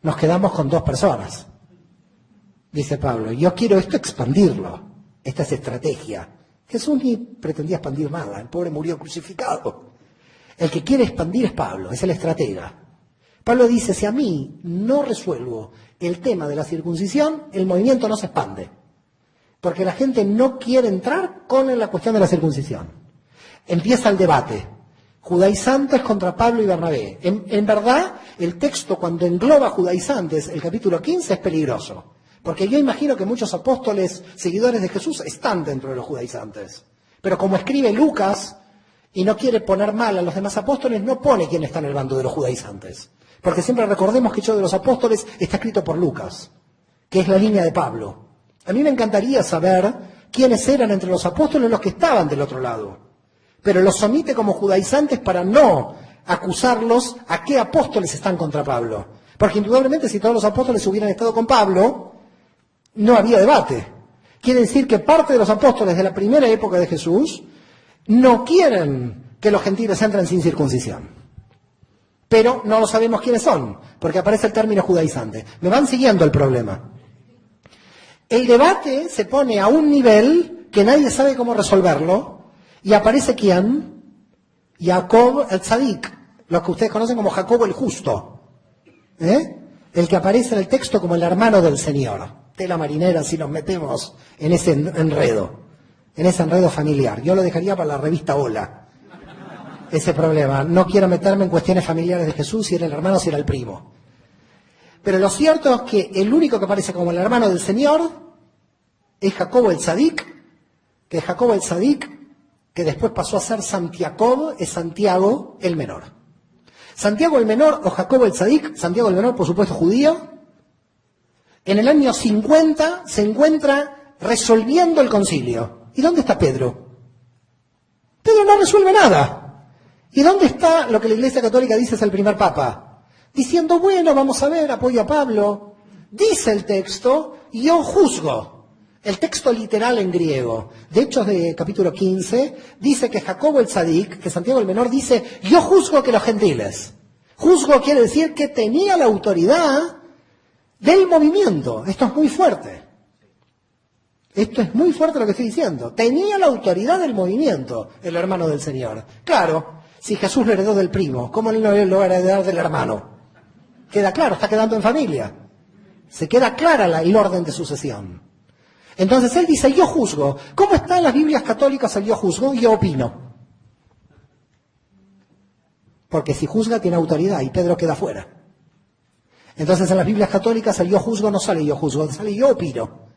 Nos quedamos con 2 personas. Dice Pablo, yo quiero esto expandirlo. Esta es estrategia. Jesús ni pretendía expandir nada, el pobre murió crucificado. El que quiere expandir es Pablo, es el estratega. Pablo dice, si a mí no resuelvo el tema de la circuncisión, el movimiento no se expande. Porque la gente no quiere entrar con la cuestión de la circuncisión. Empieza el debate. Judaizantes contra Pablo y Bernabé. En verdad, el texto cuando engloba judaizantes, el capítulo 15, es peligroso. Porque yo imagino que muchos apóstoles, seguidores de Jesús, están dentro de los judaizantes. Pero como escribe Lucas, y no quiere poner mal a los demás apóstoles, no pone quién está en el bando de los judaizantes. Porque siempre recordemos que Hechos de los Apóstoles está escrito por Lucas, que es la línea de Pablo. A mí me encantaría saber quiénes eran entre los apóstoles los que estaban del otro lado. Pero los omite como judaizantes para no acusarlos a qué apóstoles están contra Pablo. Porque indudablemente si todos los apóstoles hubieran estado con Pablo, no había debate. Quiere decir que parte de los apóstoles de la primera época de Jesús no quieren que los gentiles entren sin circuncisión. Pero no lo sabemos quiénes son, porque aparece el término judaizante. Me van siguiendo el problema. El debate se pone a un nivel que nadie sabe cómo resolverlo, y aparece ¿quién? Jacob el Tzadik, lo que ustedes conocen como Jacobo el Justo, el que aparece en el texto como el hermano del Señor. Tela marinera si nos metemos en ese enredo familiar. Yo lo dejaría para la revista Hola, ese problema. No quiero meterme en cuestiones familiares de Jesús, si era el hermano, si era el primo. Pero lo cierto es que el único que aparece como el hermano del Señor es Jacobo el Tzadik, que Jacobo el Tzadik, que después pasó a ser Santiago, es Santiago el Menor. Santiago el Menor o Jacobo el Tzadik, Santiago el Menor, por supuesto judío, en el año 50 se encuentra resolviendo el concilio. ¿Y dónde está Pedro? Pedro no resuelve nada. ¿Y dónde está lo que la Iglesia Católica dice es el primer Papa? Diciendo, bueno, vamos a ver, apoyo a Pablo. Dice el texto, yo juzgo. El texto literal en griego, de Hechos de capítulo 15, dice que Jacobo el Tzadik, que Santiago el Menor, dice, yo juzgo que los gentiles. Juzgo quiere decir que tenía la autoridad del movimiento. Esto es muy fuerte. Esto es muy fuerte lo que estoy diciendo. Tenía la autoridad del movimiento, el hermano del Señor. Claro, si Jesús lo heredó del primo, ¿cómo él no lo va a heredar del hermano? Queda claro, está quedando en familia. Se queda clara el orden de sucesión. Entonces él dice, yo juzgo. ¿Cómo está en las Biblias católicas el yo juzgo? Yo opino. Porque si juzga tiene autoridad y Pedro queda fuera. Entonces en las Biblias católicas el yo juzgo no sale yo juzgo, sale yo opino.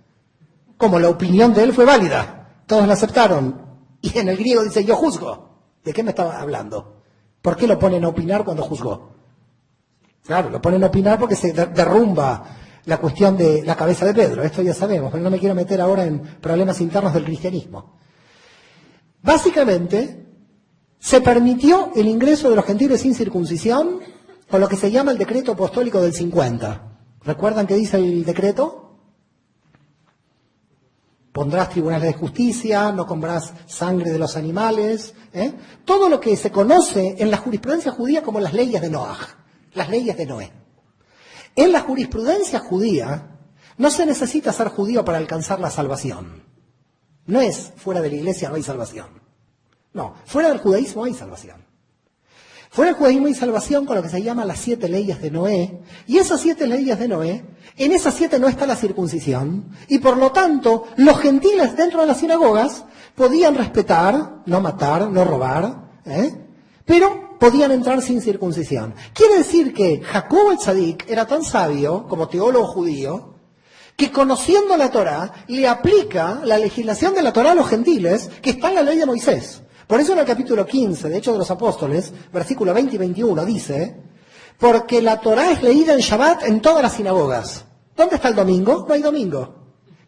Como la opinión de él fue válida, todos la aceptaron. Y en el griego dice yo juzgo. ¿De qué me estaba hablando? ¿Por qué lo ponen a opinar cuando juzgó? Claro, lo ponen a opinar porque se derrumba la cuestión de la cabeza de Pedro. Esto ya sabemos, pero no me quiero meter ahora en problemas internos del cristianismo. Básicamente, se permitió el ingreso de los gentiles sin circuncisión con lo que se llama el decreto apostólico del 50. ¿Recuerdan qué dice el decreto? Pondrás tribunales de justicia, no comerás sangre de los animales. Todo lo que se conoce en la jurisprudencia judía como las leyes de Noaj, las leyes de Noé. En la jurisprudencia judía no se necesita ser judío para alcanzar la salvación. No es fuera de la iglesia no hay salvación. No, fuera del judaísmo hay salvación. Fuera del judaísmo hay salvación con lo que se llama las 7 leyes de Noé. Y esas 7 leyes de Noé, en esas 7 no está la circuncisión. Y por lo tanto, los gentiles dentro de las sinagogas podían respetar, no matar, no robar, pero podían entrar sin circuncisión. Quiere decir que Jacobo el Tzadik era tan sabio, como teólogo judío, que conociendo la Torá, le aplica la legislación de la Torá a los gentiles, que está en la ley de Moisés. Por eso en el capítulo 15 de Hechos de los Apóstoles, versículo 20 y 21, dice, porque la Torá es leída en Shabbat en todas las sinagogas. ¿Dónde está el domingo? No hay domingo.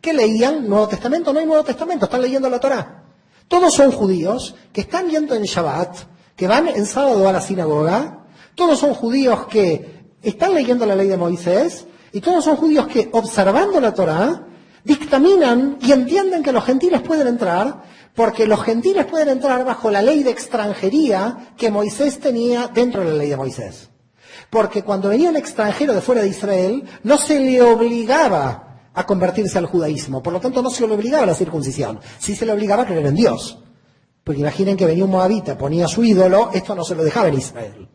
¿Qué leían? ¿Nuevo Testamento? No hay Nuevo Testamento, están leyendo la Torá. Todos son judíos que están yendo en Shabbat, que van en sábado a la sinagoga, todos son judíos que están leyendo la ley de Moisés, y todos son judíos que, observando la Torá, dictaminan y entienden que los gentiles pueden entrar, porque los gentiles pueden entrar bajo la ley de extranjería que Moisés tenía dentro de la ley de Moisés. Porque cuando venía un extranjero de fuera de Israel, no se le obligaba a convertirse al judaísmo, por lo tanto no se le obligaba a la circuncisión, sí se le obligaba a creer en Dios. Porque imaginen que venía un moabita, ponía su ídolo, esto no se lo dejaba en Israel.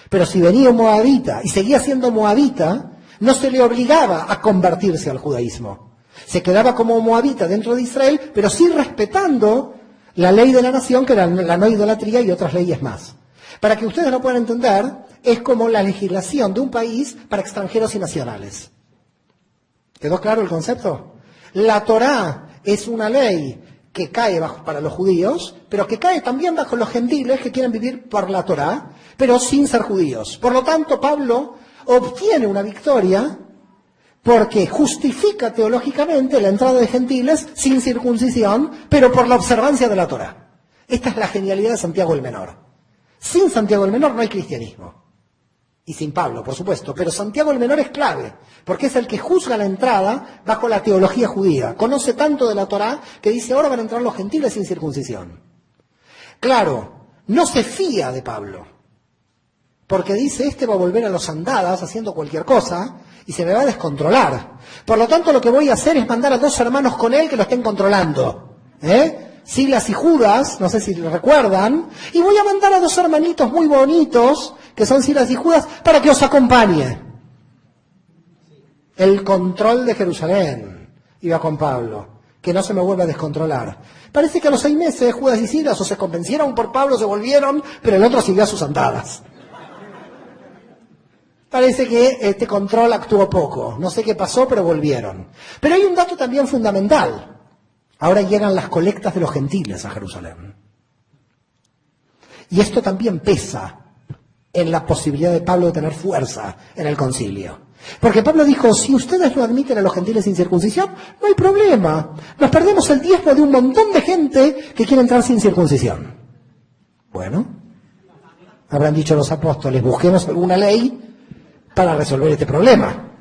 Pero si venía un moabita y seguía siendo moabita, no se le obligaba a convertirse al judaísmo. Se quedaba como moabita dentro de Israel, pero sí respetando la ley de la nación, que era la no idolatría y otras leyes más. Para que ustedes lo puedan entender, es como la legislación de un país para extranjeros y nacionales. ¿Quedó claro el concepto? La Torá es una ley que cae para los judíos, pero que cae también bajo los gentiles que quieren vivir por la Torá, pero sin ser judíos. Por lo tanto, Pablo obtiene una victoria porque justifica teológicamente la entrada de gentiles sin circuncisión, pero por la observancia de la Torá. Esta es la genialidad de Santiago el Menor. Sin Santiago el Menor no hay cristianismo. y sin Pablo, por supuesto, pero Santiago el Menor es clave, porque es el que juzga la entrada bajo la teología judía. Conoce tanto de la Torá que dice, ahora van a entrar los gentiles sin circuncisión. Claro, no se fía de Pablo, porque dice, este va a volver a los andadas haciendo cualquier cosa y se me va a descontrolar. Por lo tanto, lo que voy a hacer es mandar a 2 hermanos con él que lo estén controlando. Silas y Judas, no sé si lo recuerdan, y voy a mandar a 2 hermanitos muy bonitos, que son Silas y Judas, para que os acompañe. El control de Jerusalén iba con Pablo, que no se me vuelva a descontrolar. Parece que a los 6 meses Judas y Silas o se convencieron por Pablo, se volvieron, pero el otro siguió a sus andadas. Parece que este control actuó poco. No sé qué pasó, pero volvieron. Pero hay un dato también fundamental. Ahora llegan las colectas de los gentiles a Jerusalén. Y esto también pesa en la posibilidad de Pablo de tener fuerza en el concilio. Porque Pablo dijo, si ustedes no admiten a los gentiles sin circuncisión, no hay problema. Nos perdemos el diezmo de un montón de gente que quiere entrar sin circuncisión. Bueno, habrán dicho los apóstoles, busquemos alguna ley para resolver este problema.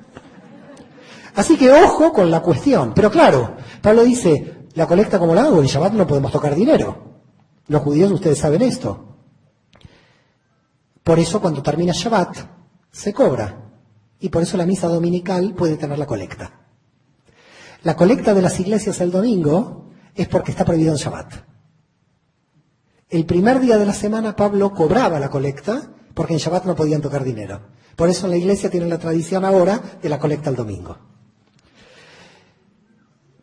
Así que ojo con la cuestión. Pero claro, Pablo dice, la colecta como la hago, en Shabbat no podemos tocar dinero. Los judíos, ustedes saben esto. Por eso cuando termina Shabbat, se cobra. Y por eso la misa dominical puede tener la colecta. La colecta de las iglesias el domingo es porque está prohibido en Shabbat. El primer día de la semana Pablo cobraba la colecta porque en Shabbat no podían tocar dinero. Por eso en la iglesia tienen la tradición ahora de la colecta el domingo.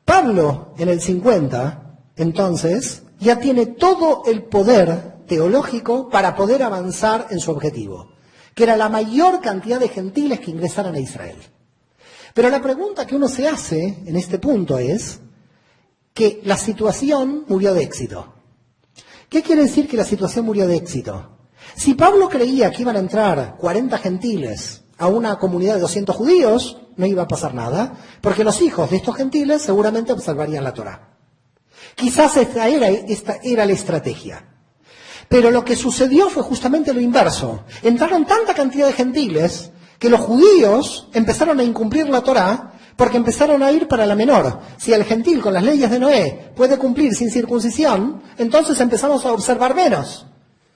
Pablo, en el 50, entonces, ya tiene todo el poder teológico para poder avanzar en su objetivo, que era la mayor cantidad de gentiles que ingresaran a Israel. Pero la pregunta que uno se hace en este punto es que la situación murió de éxito. ¿Qué quiere decir que la situación murió de éxito? Si Pablo creía que iban a entrar 40 gentiles a una comunidad de 200 judíos, no iba a pasar nada, porque los hijos de estos gentiles seguramente observarían la Torá. Quizás esta era la estrategia. Pero lo que sucedió fue justamente lo inverso. Entraron tanta cantidad de gentiles que los judíos empezaron a incumplir la Torá porque empezaron a ir para la menor. Si el gentil con las leyes de Noé puede cumplir sin circuncisión, entonces empezamos a observar menos.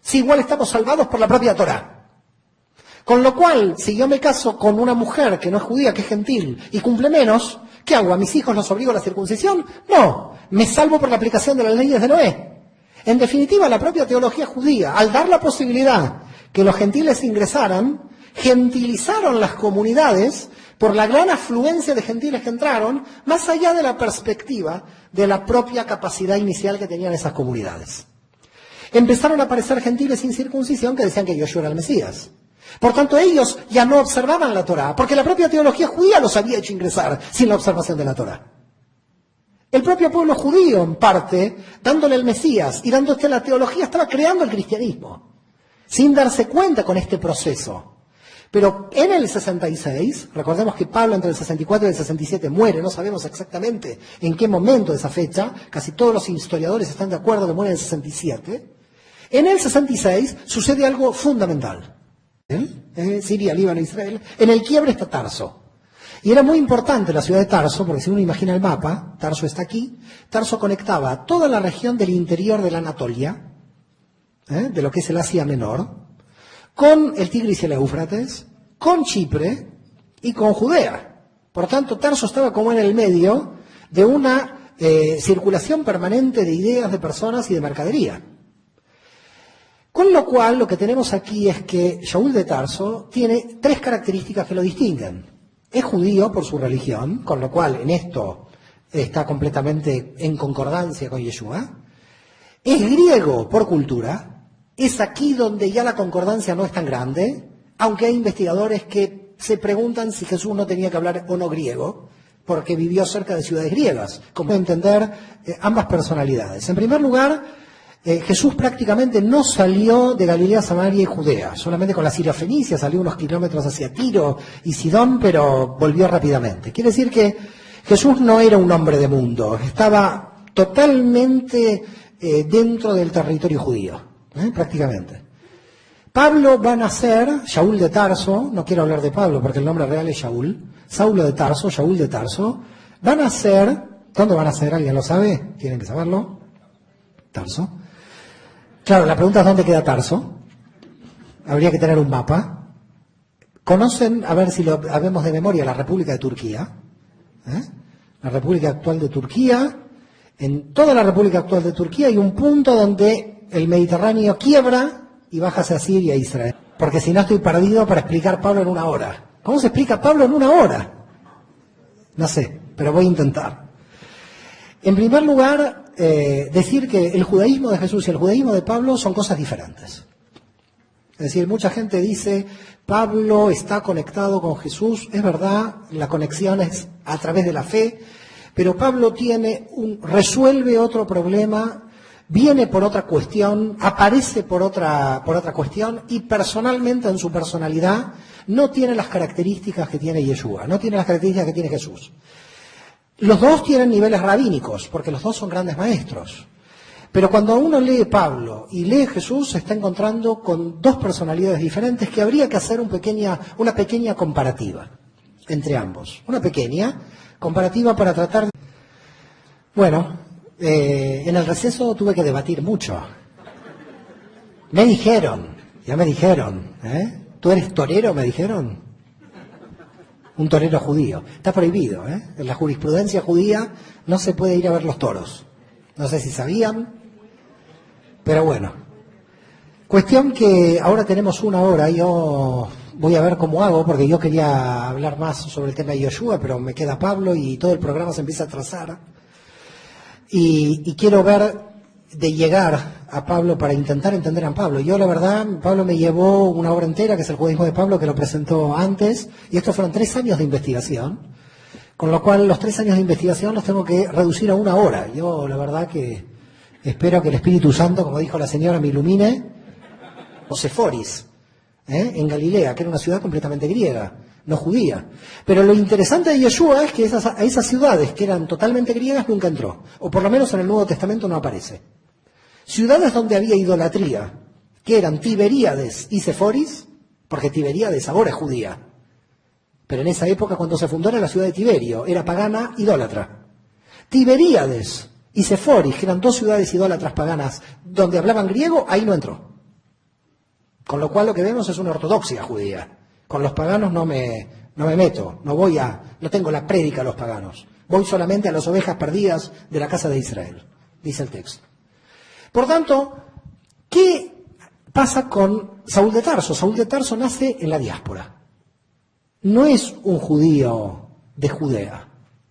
Si igual estamos salvados por la propia Torá. Con lo cual, si yo me caso con una mujer que no es judía, que es gentil, y cumple menos, ¿qué hago? ¿A mis hijos los obligo a la circuncisión? No, me salvo por la aplicación de las leyes de Noé. En definitiva, la propia teología judía, al dar la posibilidad que los gentiles ingresaran, gentilizaron las comunidades por la gran afluencia de gentiles que entraron, más allá de la perspectiva de la propia capacidad inicial que tenían esas comunidades. Empezaron a aparecer gentiles sin circuncisión que decían que Yoshua era el Mesías. Por tanto, ellos ya no observaban la Torá, porque la propia teología judía los había hecho ingresar sin la observación de la Torá. El propio pueblo judío, en parte, dándole el Mesías y dándole la teología, estaba creando el cristianismo, sin darse cuenta con este proceso. Pero en el 66, recordemos que Pablo entre el 64 y el 67 muere, no sabemos exactamente en qué momento de esa fecha, casi todos los historiadores están de acuerdo que muere en el 67, en el 66 sucede algo fundamental. Siria, Líbano, Israel, en el quiebre está Tarso. Y era muy importante la ciudad de Tarso, porque si uno imagina el mapa, Tarso está aquí, Tarso conectaba toda la región del interior de la Anatolia, de lo que es el Asia Menor, con el Tigris y el Éufrates, con Chipre y con Judea. Por tanto, Tarso estaba como en el medio de una circulación permanente de ideas, de personas y de mercadería. Con lo cual, lo que tenemos aquí es que Shaul de Tarso tiene 3 características que lo distinguen. Es judío por su religión, con lo cual en esto está completamente en concordancia con Yeshua. Es griego por cultura. Es aquí donde ya la concordancia no es tan grande, aunque hay investigadores que se preguntan si Jesús no tenía que hablar o no griego, porque vivió cerca de ciudades griegas. Como entender ambas personalidades. En primer lugar, Jesús prácticamente no salió de Galilea, Samaria y Judea, solamente con la Siria Fenicia, salió unos kilómetros hacia Tiro y Sidón, pero volvió rápidamente. Quiere decir que Jesús no era un hombre de mundo, estaba totalmente dentro del territorio judío, prácticamente. Pablo va a nacer, Shaul de Tarso, no quiero hablar de Pablo porque el nombre real es Shaul, Saulo de Tarso, Shaul de Tarso, va a nacer, ¿dónde va a nacer? ¿Alguien lo sabe? ¿Tienen que saberlo? Tarso. Claro, la pregunta es ¿dónde queda Tarso? Habría que tener un mapa. ¿Conocen, a ver si lo habemos de memoria, la República de Turquía? La República actual de Turquía. En toda la República actual de Turquía hay un punto donde el Mediterráneo quiebra y baja hacia Siria e Israel. Porque si no estoy perdido para explicar Pablo en una hora. ¿Cómo se explica Pablo en una hora? No sé, pero voy a intentar. En primer lugar, decir que el judaísmo de Jesús y el judaísmo de Pablo son cosas diferentes. Es decir, mucha gente dice, Pablo está conectado con Jesús. Es verdad, la conexión es a través de la fe, pero Pablo resuelve otro problema, viene por otra cuestión, aparece por otra cuestión y personalmente en su personalidad no tiene las características que tiene Yeshua, no tiene las características que tiene Jesús. Los dos tienen niveles rabínicos, porque los dos son grandes maestros. Pero cuando uno lee Pablo y lee Jesús, se está encontrando con dos personalidades diferentes que habría que hacer una pequeña comparativa entre ambos. Una pequeña comparativa para tratar de... Bueno, en el receso tuve que debatir mucho. Me dijeron, ¿tú eres torero? Me dijeron. Un torero judío. Está prohibido, En la jurisprudencia judía no se puede ir a ver los toros. No sé si sabían, pero bueno. Cuestión que ahora tenemos una hora, yo voy a ver cómo hago, porque yo quería hablar más sobre el tema de Yoshua, pero me queda Pablo y todo el programa se empieza a trazar. Y quiero ver de llegar a Pablo para intentar entender a Pablo. Yo, la verdad, Pablo me llevó una hora entera, que es el judaísmo de Pablo, que lo presentó antes, y estos fueron 3 años de investigación, con lo cual los 3 años de investigación los tengo que reducir a 1 hora. Yo, la verdad, que espero que el Espíritu Santo, como dijo la señora, me ilumine. O Seforis, en Galilea, que era una ciudad completamente griega, no judía. Pero lo interesante de Yeshua es que a esas ciudades que eran totalmente griegas nunca entró, o por lo menos en el Nuevo Testamento no aparece. Ciudades donde había idolatría, que eran Tiberíades y Seforis, porque Tiberíades ahora es judía, pero en esa época cuando se fundó era la ciudad de Tiberio, era pagana, idólatra. Tiberíades y Seforis, que eran 2 ciudades idólatras paganas donde hablaban griego, ahí no entró. Con lo cual lo que vemos es una ortodoxia judía. Con los paganos no me meto, no tengo la prédica a los paganos. Voy solamente a las ovejas perdidas de la casa de Israel, dice el texto. Por tanto, ¿qué pasa con Saúl de Tarso? Saúl de Tarso nace en la diáspora. No es un judío de Judea.